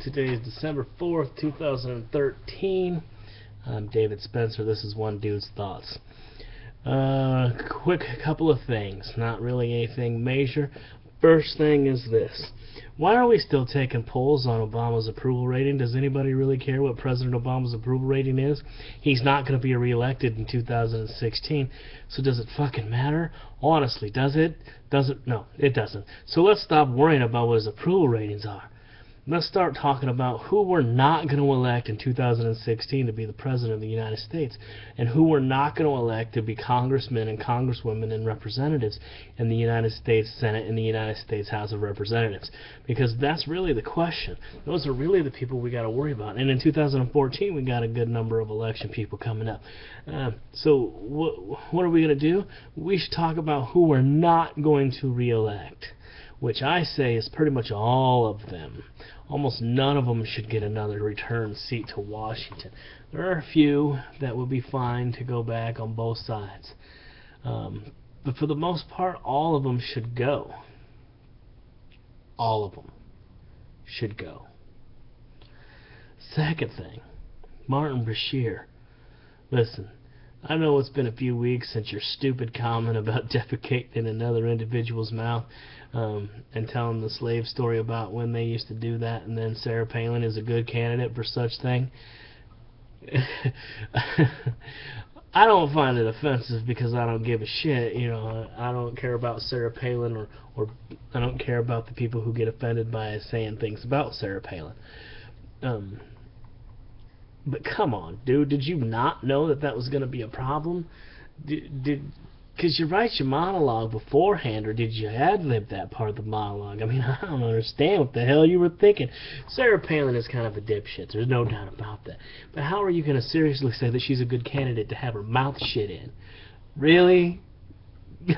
Today is December 4th, 2013. I'm David Spencer. This is One Dude's Thoughts. Quick couple of things. Not really anything major. First thing is this. Why are we still taking polls on Obama's approval rating? Does anybody really care what President Obama's approval rating is? He's not going to be reelected in 2016, so does it fucking matter? Honestly, does it? No, it doesn't. So let's stop worrying about what his approval ratings are. Let's start talking about who we're not going to elect in 2016 to be the President of the United States, and who we're not going to elect to be congressmen and congresswomen and representatives in the United States Senate and the United States House of Representatives. Because that's really the question. Those are really the people we got to worry about. And in 2014, we got a good number of election people coming up. So what are we going to do? We should talk about who we're not going to re-elect, which I say is pretty much all of them. Almost none of them should get another return seat to Washington. There are a few that would be fine to go back on both sides. But for the most part, all of them should go. All of them should go. Second thing, Martin Bashir. Listen, I know it's been a few weeks since your stupid comment about defecating in another individual's mouth and telling the slave story about when they used to do that, and then Sarah Palin is a good candidate for such thing. I don't find it offensive because I don't give a shit. You know, I don't care about Sarah Palin, or I don't care about the people who get offended by saying things about Sarah Palin. But come on, dude, did you not know that was going to be a problem? Because you write your monologue beforehand, or did you ad-lib that part of the monologue? I mean, I don't understand what the hell you were thinking. Sarah Palin is kind of a dipshit, there's no doubt about that. But how are you going to seriously say that she's a good candidate to have her mouth shit in? Really?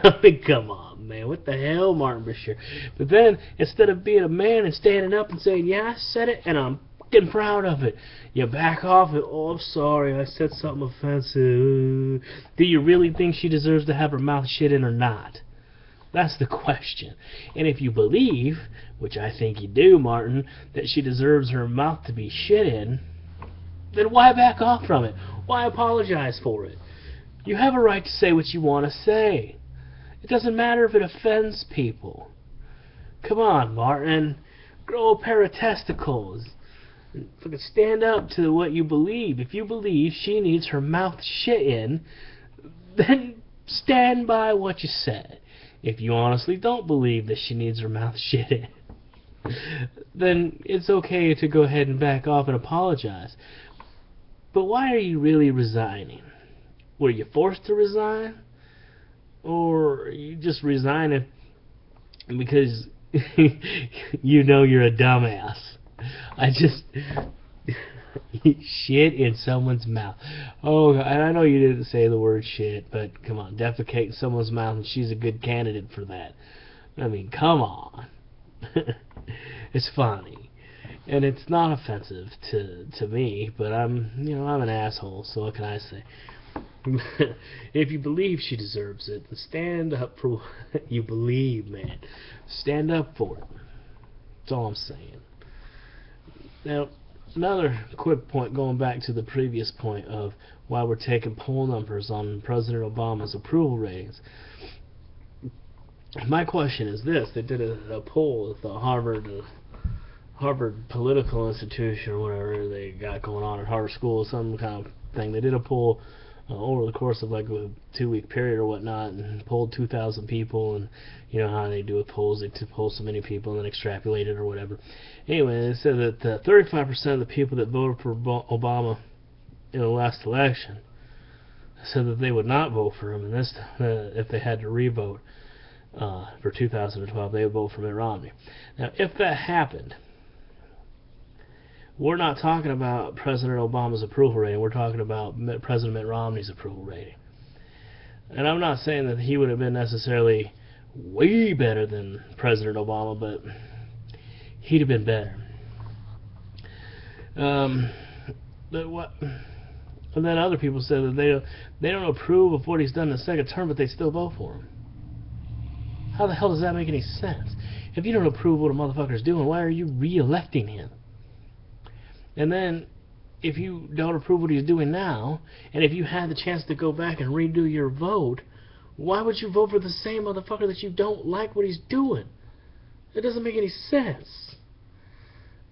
I mean, come on, man. What the hell, Martin Bashir? But then, instead of being a man and standing up and saying, yeah, I said it, and I'm fucking proud of it, you back off and, oh, I'm sorry, I said something offensive. Do you really think she deserves to have her mouth shit in or not? That's the question. And if you believe, which I think you do, Martin, that she deserves her mouth to be shit in, then why back off from it? Why apologize for it? You have a right to say what you want to say. It doesn't matter if it offends people. Come on, Martin. Grow a pair of testicles. Fucking stand up to what you believe. If you believe she needs her mouth shit in, then stand by what you said. If you honestly don't believe that she needs her mouth shit in, then it's okay to go ahead and back off and apologize. But why are you really resigning? Were you forced to resign? Or are you just resigning because you know you're a dumbass? I just shit in someone's mouth. Oh, and I know you didn't say the word shit, but come on, defecate in someone's mouth, and she's a good candidate for that. I mean, come on. It's funny, and it's not offensive to me, but I'm an asshole. So what can I say? If you believe she deserves it, then stand up for what you believe, man. Stand up for it. That's all I'm saying. Now, another quick point, going back to the previous point of why we're taking poll numbers on President Obama's approval ratings. My question is this. They did a poll at the Harvard Political Institution, or whatever they got going on at Harvard School, some kind of thing. They did a poll over the course of like a 2-week period or whatnot, and polled 2,000 people, and you know how they do with polls, they poll so many people and then extrapolate it or whatever. Anyway, they said that 35% of the people that voted for Obama in the last election said that they would not vote for him, and this if they had to re-vote for 2012, they would vote for Mitt Romney. Now, if that happened, we're not talking about President Obama's approval rating. We're talking about President Mitt Romney's approval rating. And I'm not saying that he would have been necessarily way better than President Obama, but he'd have been better. And then other people said that they don't approve of what he's done in the second term, but they still vote for him. How the hell does that make any sense? If you don't approve what a motherfucker's doing, why are you re-electing him? And then, if you don't approve what he's doing now, and if you had the chance to go back and redo your vote, why would you vote for the same motherfucker that you don't like what he's doing? It doesn't make any sense.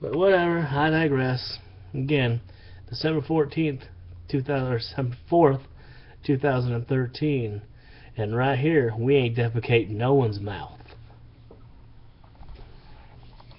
But whatever, I digress. Again, December 14th, 4th, 2013. And right here, we ain't defecating no one's mouth.